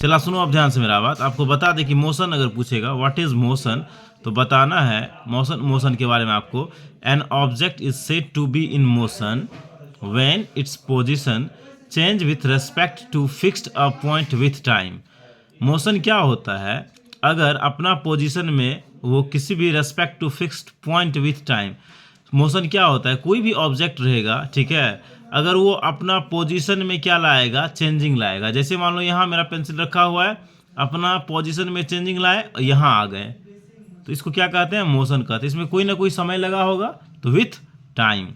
चला सुनो अब ध्यान से मेरा बात, आपको बता दे कि मोशन अगर पूछेगा व्हाट इज मोशन, तो बताना है मोशन के बारे में आपको। An object is said to be in motion when its position change with respect to fixed a point with time. Motion क्या होता है, अगर अपना पोजीशन में वो किसी भी respect to fixed point with time. Motion क्या होता है, कोई भी ऑब्जेक्ट रहेगा, ठीक है, अगर वो अपना पोजीशन में क्या लाएगा, चेंजिंग लाएगा। जैसे मान लो यहाँ मेरा पेंसिल रखा हुआ है, अपना पोजीशन में चेंजिंग लाए, यहाँ आ गए, तो इसको क्या कहते हैं, मोशन कहते हैं। इसमें कोई ना कोई समय लगा होगा, तो विथ टाइम,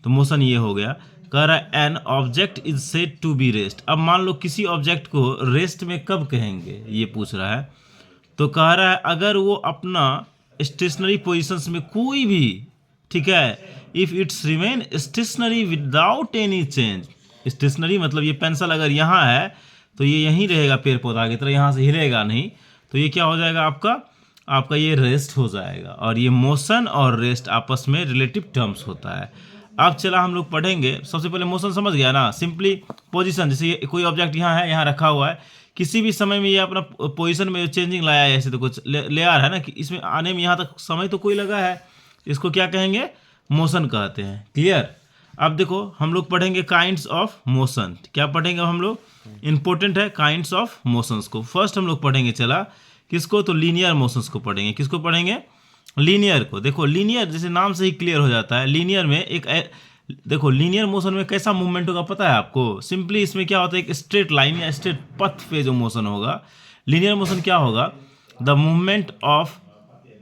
तो मोशन ये हो गया। कह रहा है an object is said to be rest. अब मान लो किसी ऑब्जेक्ट को रेस्ट में कब कहेंगे, ये पूछ रहा है। तो कह रहा है अगर वो अपना स्टेशनरी पोजिशंस में कोई भी, ठीक है, if it's remain stationary without any change. Stationary मतलब ये पेंसिल अगर यहाँ है तो ये यहीं रहेगा पेड़ पौधा की तरह, यहाँ से हिलेगा नहीं, तो ये क्या हो जाएगा आपका ये रेस्ट हो जाएगा। और ये मोशन और रेस्ट आपस में रिलेटिव टर्म्स होता है। अब चला हम लोग पढ़ेंगे, सबसे पहले मोशन समझ गया ना, सिंपली पोजीशन। जैसे कोई ऑब्जेक्ट यहाँ है, यहाँ रखा हुआ है, किसी भी समय में ये अपना पोजीशन में चेंजिंग लाया है, ऐसे तो कुछ ले आ रहा है ना, कि इसमें आने में यहाँ तक समय तो कोई लगा है, इसको क्या कहेंगे, मोशन कहते हैं। क्लियर। अब देखो हम लोग पढ़ेंगे काइंड्स ऑफ मोशन। क्या पढ़ेंगे हम लोग, इंपॉर्टेंट है काइंड्स ऑफ मोशंस को। फर्स्ट हम लोग पढ़ेंगे चला किसको, तो लीनियर मोशंस को पढ़ेंगे। किसको पढ़ेंगे, लीनियर को। देखो लीनियर जैसे नाम से ही क्लियर हो जाता है, लीनियर में देखो लीनियर मोशन में कैसा मूवमेंट होगा पता है आपको। सिंपली इसमें क्या होता है, एक स्ट्रेट लाइन या स्ट्रेट पथ पे जो मोशन होगा, लीनियर मोशन क्या होगा, the movement of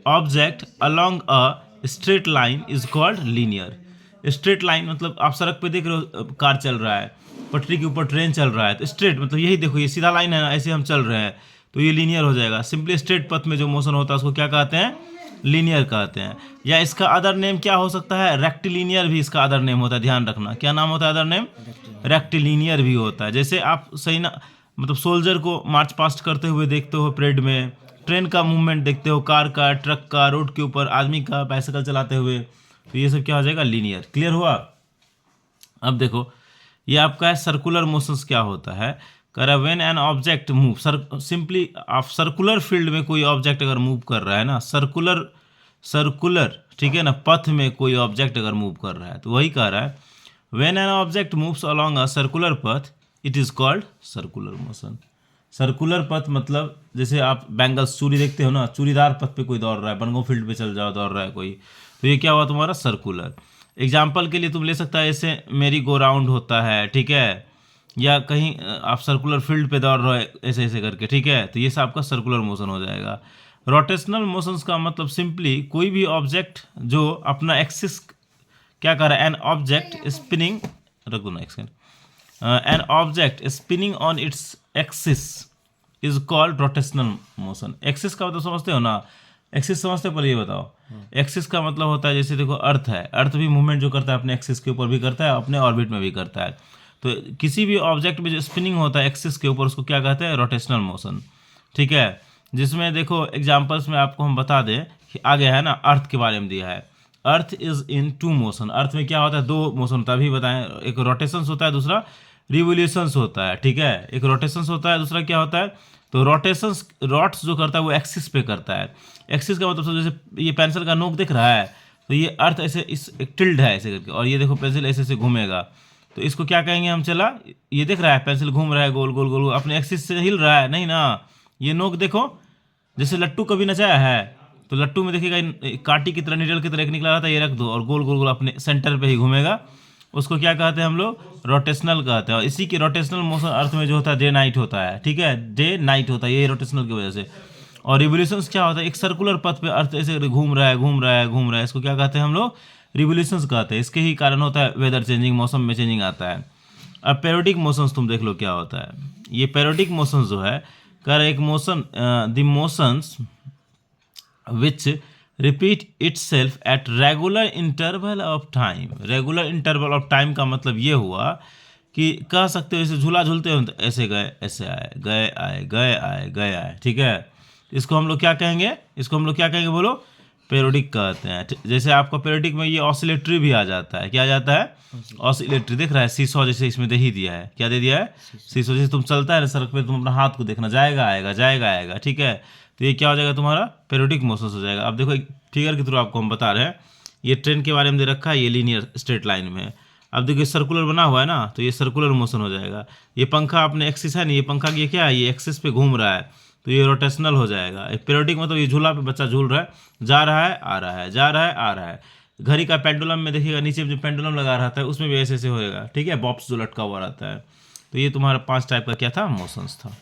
object along a straight line is called linear. Straight line मतलब आप सड़क पे देख रहे हो, कार चल रहा है, पटरी के ऊपर ट्रेन चल रहा है, तो स्ट्रेट मतलब यही देखो, ये सीधा लाइन है ना, ऐसे हम चल रहे हैं, तो ये लीनियर हो जाएगा। सिंपली स्ट्रेट पथ में जो मोशन होता है उसको क्या कहते हैं, लीनियर कहते हैं। या इसका अदर नेम क्या हो सकता है, रेक्टिलीनियर भी इसका अदर नेम होता है। ध्यान रखना क्या नाम होता है अदर नेम, रेक्टिलीनियर भी होता है। जैसे आप सही ना, मतलब सोल्जर को मार्च पास्ट करते हुए देखते हो परेड में, ट्रेन का मूवमेंट देखते हो, कार का, ट्रक का, रोड के ऊपर आदमी का, बाइसिकल चलाते हुए, तो ये सब क्या हो जाएगा, लीनियर। क्लियर हुआ। अब देखो ये आपका है सर्कुलर मोशंस क्या होता है, कह रहा है when an object move, simply आप सर्कुलर फील्ड में कोई ऑब्जेक्ट अगर मूव कर रहा है ना, सर्कुलर ठीक है ना, पथ में कोई ऑब्जेक्ट अगर मूव कर रहा है, तो वही कह रहा है when an object moves along a circular path it is called circular motion. Circular path मतलब जैसे आप बैंगल्स चूड़ी देखते हो ना, चूड़ीदार पथ पे कोई दौड़ रहा है, बनगो फील्ड पे चल जाओ, दौड़ रहा है कोई, तो ये क्या हुआ तुम्हारा, सर्कुलर। एग्जाम्पल के लिए तुम ले सकता है, ऐसे मेरी गो राउंड होता है, ठीक है, या कहीं आप सर्कुलर फील्ड पे दौड़ रहे हो ऐसे ऐसे करके, ठीक है, तो ये सब आपका सर्कुलर मोशन हो जाएगा। रोटेशनल मोशंस का मतलब सिंपली कोई भी ऑब्जेक्ट जो अपना एक्सिस, क्या कर रहा है, एन ऑब्जेक्ट स्पिनिंग, रख दो ना एक second, an object spinning on its axis is called rotational motion. Axis का मतलब समझते हो ना, एक्सिस समझते हो, पर ये बताओ एक्सिस का मतलब होता है, जैसे देखो अर्थ है, अर्थ भी मूवमेंट जो करता है अपने एक्सिस के ऊपर भी करता है, अपने ऑर्बिट में भी करता है। तो किसी भी ऑब्जेक्ट में जो स्पिनिंग होता है एक्सिस के ऊपर, उसको क्या कहते हैं, रोटेशनल मोशन। ठीक है, जिसमें देखो एग्जांपल्स में आपको हम बता दें कि आगे है ना, अर्थ के बारे में दिया है, earth is in two motion. Earth में क्या होता है, दो मोशन होता है, अभी बताएं, एक रोटेशंस होता है, दूसरा रिवोल्यूशंस होता है। ठीक है, एक रोटेशंस होता है, दूसरा क्या होता है, तो रोटेशंस, रॉट्स जो करता है वो एक्सिस पे करता है। एक्सिस का मतलब जैसे ये पेंसिल का नोक दिख रहा है, तो ये अर्थ ऐसे इस एक टिल्ड है ऐसे करके, और ये देखो पेंसिल ऐसे ऐसे घूमेगा, तो इसको क्या कहेंगे हम, चला ये दिख रहा है पेंसिल घूम रहा है गोल गोल गोल, अपने एक्सिस से हिल रहा है, नहीं ना, ये नोक देखो, जैसे लट्टू कभी नचाया है, तो लट्टू में देखिएगा काटी की तरह, निडल की तरह एक निकला रहता है, ये रख दो और गोल गोल गोल अपने सेंटर पे ही घूमेगा, उसको क्या कहते हैं हम लोग, रोटेशनल कहते हैं। और इसी के रोटेशनल मोशन अर्थ में जो होता है डे नाइट होता है, ठीक है, डे नाइट होता है ये रोटेशनल की वजह से। और रिवोल्यूशंस क्या होता है, एक सर्कुलर पथ पे अर्थ ऐसे घूम रहा है घूम रहा है घूम रहा है, इसको क्या कहते हैं हम लोग, रिवोल्यूशंस कहते हैं। इसके ही कारण होता है वेदर चेंजिंग, मौसम में चेंजिंग आता है। अब पेरियोडिक मोशंस तुम देख लो क्या होता है। ये पेरियोडिक मोशंस जो है, कर एक motion, the motions which repeat itself at regular interval of time. Regular interval of time का मतलब ये हुआ कि कह सकते हो, जैसे झूला झूलते हो, ऐसे गए ऐसे आए, गए आए गए आए गए आए, ठीक है, इसको हम लोग क्या कहेंगे, इसको हम लोग क्या कहेंगे बोलो, पेरियोडिक कहते हैं। जैसे आपका पेरियोडिक में ये ऑसिलेटरी भी आ जाता है। क्या आ जाता है? ऑसिलेटरी। देख रहा है सीसॉ, जैसे इसमें दे ही दिया है। क्या दे दिया है? सीसॉ। जैसे तुम चलता है ना सड़क पे, तुम अपना हाथ को देखना, जाएगा आएगा, जाएगा आएगा, ठीक है। तो ये क्या हो जाएगा? तुम्हारा पेरियोडिक मोशन हो जाएगा। अब देखो एक फिगर के थ्रू आपको हम बता रहे हैं। ये ट्रेन के बारे में दे रखा है, ये लीनियर स्ट्रेट लाइन में है। अब देखिए सर्कुलर बना हुआ है ना, तो ये सर्कुलर मोशन हो जाएगा। ये पंखा अपने एक्सिस है ना, ये पंखा ये क्या है? ये एक्सिस पे घूम रहा है, तो ये रोटेशनल हो जाएगा। एक पीरियोडिक मतलब ये झूला पे बच्चा झूल रहा है, जा रहा है आ रहा है, जा रहा है आ रहा है। घड़ी का पेंडुलम में देखिएगा, नीचे जो पेंडुलम लगा रहता है उसमें भी ऐसे ऐसे होएगा, ठीक है। बॉक्स जो लटका हुआ रहता है। तो ये तुम्हारा 5 टाइप का क्या था? मोशंस था।